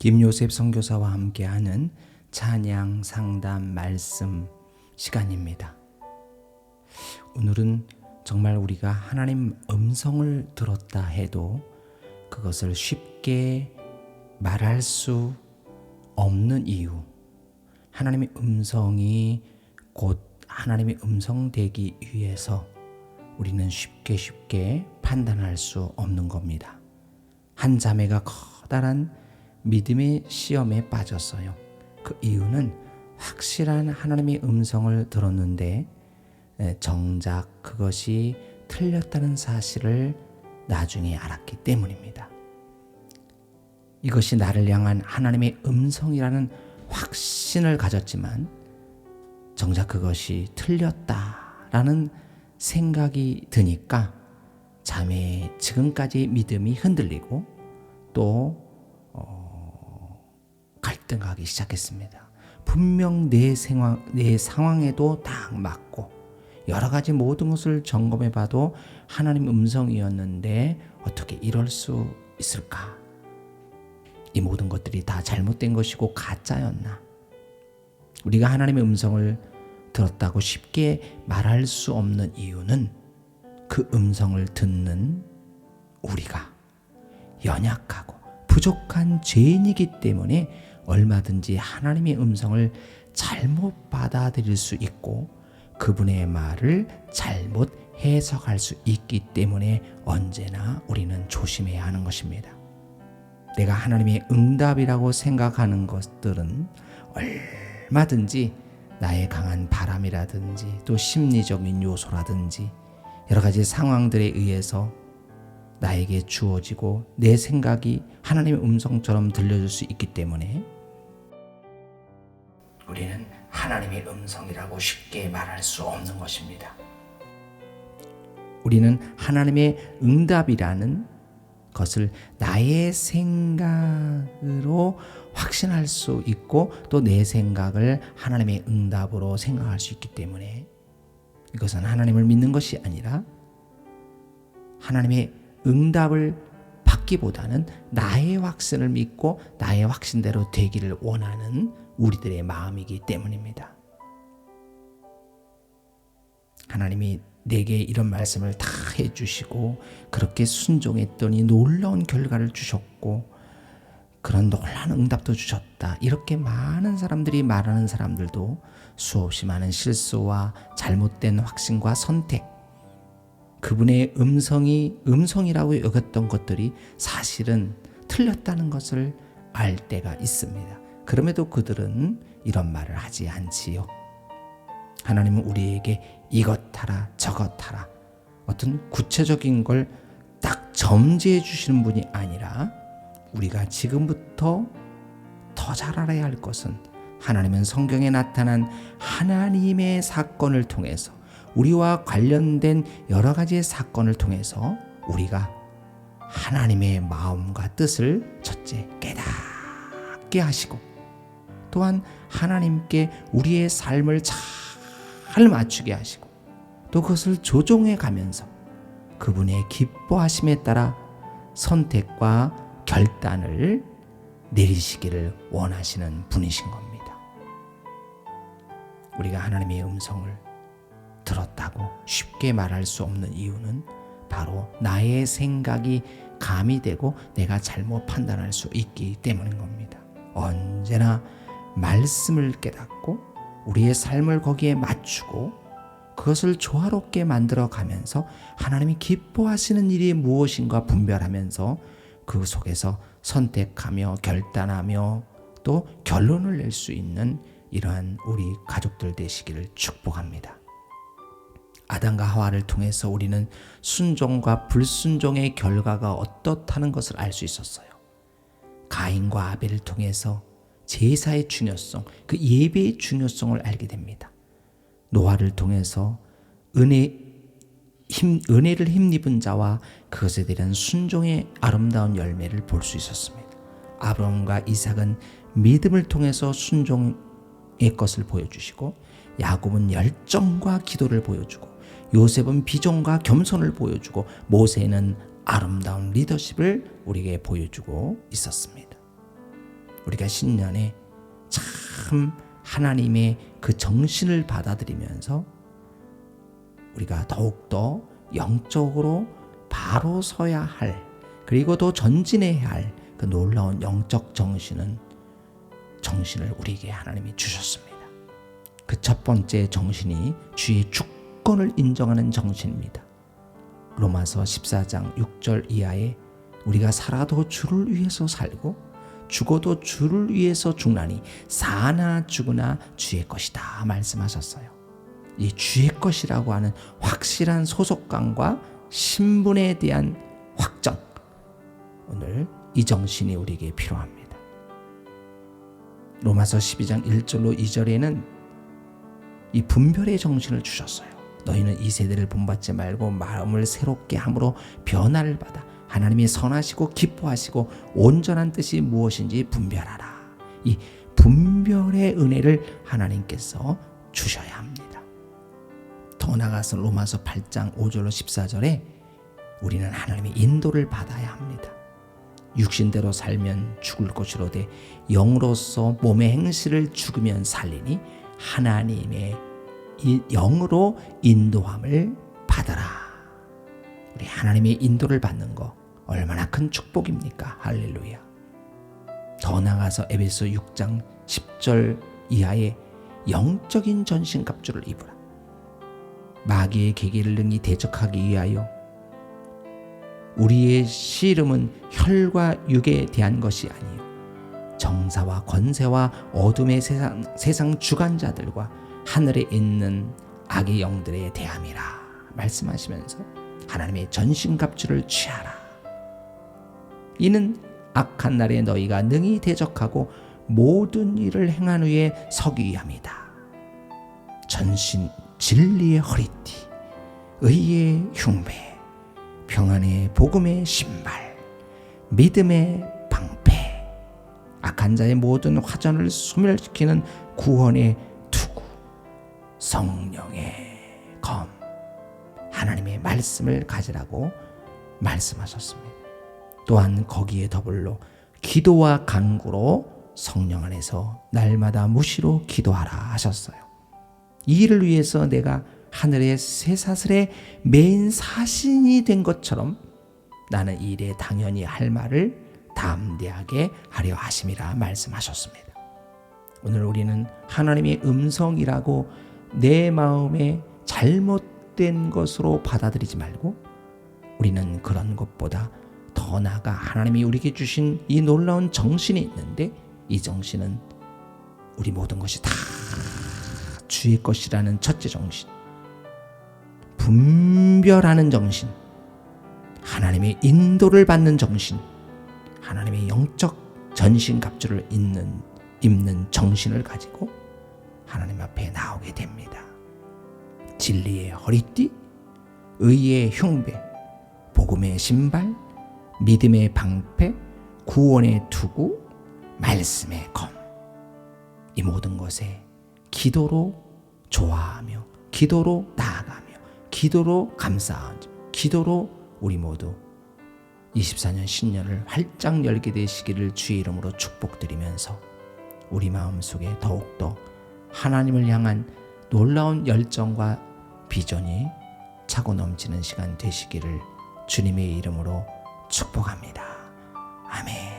김요셉 선교사와 함께하는 찬양 상담 말씀 시간입니다. 오늘은 정말 우리가 하나님 음성을 들었다 해도 그것을 쉽게 말할 수 없는 이유, 하나님의 음성이 곧 하나님의 음성 되기 위해서 우리는 쉽게 판단할 수 없는 겁니다. 한 자매가 커다란 믿음의 시험에 빠졌어요. 그 이유는 확실한 하나님의 음성을 들었는데 정작 그것이 틀렸다는 사실을 나중에 알았기 때문입니다. 이것이 나를 향한 하나님의 음성이라는 확신을 가졌지만 정작 그것이 틀렸다라는 생각이 드니까 자매의 지금까지 믿음이 흔들리고 또 갈등하기 시작했습니다. 분명 내 상황에도 딱 맞고 여러 가지 모든 것을 점검해봐도 하나님 음성이었는데 어떻게 이럴 수 있을까? 이 모든 것들이 다 잘못된 것이고 가짜였나? 우리가 하나님의 음성을 들었다고 쉽게 말할 수 없는 이유는 그 음성을 듣는 우리가 연약하고 부족한 죄인이기 때문에 얼마든지 하나님의 음성을 잘못 받아들일 수 있고 그분의 말을 잘못 해석할 수 있기 때문에 언제나 우리는 조심해야 하는 것입니다. 내가 하나님의 응답이라고 생각하는 것들은 얼마든지 나의 강한 바람이라든지 또 심리적인 요소라든지 여러 가지 상황들에 의해서 나에게 주어지고 내 생각이 하나님의 음성처럼 들려줄 수 있기 때문에 우리는 하나님의 음성이라고 쉽게 말할 수 없는 것입니다. 우리는 하나님의 응답이라는 것을 나의 생각으로 확신할 수 있고 또 내 생각을 하나님의 응답으로 생각할 수 있기 때문에 이것은 하나님을 믿는 것이 아니라 하나님의 응답을 받기보다는 나의 확신을 믿고 나의 확신대로 되기를 원하는 우리들의 마음이기 때문입니다. 하나님이 내게 이런 말씀을 다 해주시고 그렇게 순종했더니 놀라운 결과를 주셨고 그런 놀라운 응답도 주셨다. 이렇게 많은 사람들이 말하는 사람들도 수없이 많은 실수와 잘못된 확신과 선택, 그분의 음성이라고 여겼던 것들이 사실은 틀렸다는 것을 알 때가 있습니다. 그럼에도 그들은 이런 말을 하지 않지요. 하나님은 우리에게 이것 하라 저것 하라 어떤 구체적인 걸 딱 점지해 주시는 분이 아니라 우리가 지금부터 더 잘 알아야 할 것은 하나님은 성경에 나타난 하나님의 사건을 통해서 우리와 관련된 여러 가지의 사건을 통해서 우리가 하나님의 마음과 뜻을 첫째 깨닫게 하시고 또한 하나님께 우리의 삶을 잘 맞추게 하시고 또 그것을 조종해 가면서 그분의 기뻐하심에 따라 선택과 결단을 내리시기를 원하시는 분이신 겁니다. 우리가 하나님의 음성을 들었다고 쉽게 말할 수 없는 이유는 바로 나의 생각이 가미되고 내가 잘못 판단할 수 있기 때문인 겁니다. 언제나 말씀을 깨닫고 우리의 삶을 거기에 맞추고 그것을 조화롭게 만들어 가면서 하나님이 기뻐하시는 일이 무엇인가 분별하면서 그 속에서 선택하며 결단하며 또 결론을 낼 수 있는 이러한 우리 가족들 되시기를 축복합니다. 아담과 하와를 통해서 우리는 순종과 불순종의 결과가 어떻다는 것을 알 수 있었어요. 가인과 아벨을 통해서 제사의 중요성, 그 예배의 중요성을 알게 됩니다. 노아를 통해서 은혜를 힘입은 자와 그것에 대한 순종의 아름다운 열매를 볼 수 있었습니다. 아브라함과 이삭은 믿음을 통해서 순종의 것을 보여주시고 야곱은 열정과 기도를 보여주고 요셉은 비전과 겸손을 보여주고 모세는 아름다운 리더십을 우리에게 보여주고 있었습니다. 우리가 신년에 참 하나님의 그 정신을 받아들이면서 우리가 더욱더 영적으로 바로 서야 할, 그리고 또 전진해야 할 그 놀라운 영적 정신을 우리에게 하나님이 주셨습니다. 그 첫 번째 정신이 주의 주권을 인정하는 정신입니다. 로마서 14장 6절 이하에 우리가 살아도 주를 위해서 살고 죽어도 주를 위해서 죽나니 사나 죽으나 주의 것이다 말씀하셨어요. 이 주의 것이라고 하는 확실한 소속감과 신분에 대한 확정, 오늘 이 정신이 우리에게 필요합니다. 로마서 12장 1절로 2절에는 이 분별의 정신을 주셨어요. 너희는 이 세대를 본받지 말고 마음을 새롭게 함으로 변화를 받아 하나님이 선하시고 기뻐하시고 온전한 뜻이 무엇인지 분별하라. 이 분별의 은혜를 하나님께서 주셔야 합니다. 더 나아가서 로마서 8장 5절로 14절에 우리는 하나님의 인도를 받아야 합니다. 육신대로 살면 죽을 것이로되 영으로서 몸의 행실을 죽으면 살리니 하나님의 영으로 인도함을 받아라. 우리 하나님의 인도를 받는 거 얼마나 큰 축복입니까? 할렐루야. 더 나아가서 에베소 6장 10절 이하에 영적인 전신갑주를 입으라. 마귀의 계계를 능히 대적하기 위하여 우리의 씨름은 혈과 육에 대한 것이 아니요 정사와 권세와 어둠의 세상 주관자들과 하늘에 있는 악의 영들에 대함이라 말씀하시면서 하나님의 전신갑주를 취하라. 이는 악한 날에 너희가 능히 대적하고 모든 일을 행한 후에 서기 위함이다. 전신 진리의 허리띠, 의의 흉배, 평안의 복음의 신발, 믿음의 방패, 악한 자의 모든 화전을 소멸시키는 구원의 투구, 성령의 검, 하나님의 말씀을 가지라고 말씀하셨습니다. 또한 거기에 더불어 기도와 간구로 성령 안에서 날마다 무시로 기도하라 하셨어요. 이 일을 위해서 내가 하늘의 쇠사슬에 매인 사신이 된 것처럼 나는 이 일에 당연히 할 말을 담대하게 하려 하심이라 말씀하셨습니다. 오늘 우리는 하나님의 음성이라고 내 마음에 잘못된 것으로 받아들이지 말고 우리는 그런 것보다 더 나아가 하나님이 우리에게 주신 이 놀라운 정신이 있는데 이 정신은 우리 모든 것이 다 주의 것이라는 첫째 정신, 분별하는 정신, 하나님의 인도를 받는 정신, 하나님의 영적 전신갑주를 입는 정신을 가지고 하나님 앞에 나오게 됩니다. 진리의 허리띠, 의의 흉배, 복음의 신발, 믿음의 방패, 구원의 투구, 말씀의 검, 이 모든 것에 기도로 좋아하며 기도로 나아가며 기도로 감사하며 기도로 우리 모두 24년 신년을 활짝 열게 되시기를 주의 이름으로 축복드리면서 우리 마음속에 더욱더 하나님을 향한 놀라운 열정과 비전이 차고 넘치는 시간 되시기를 주님의 이름으로 축복합니다. 아멘.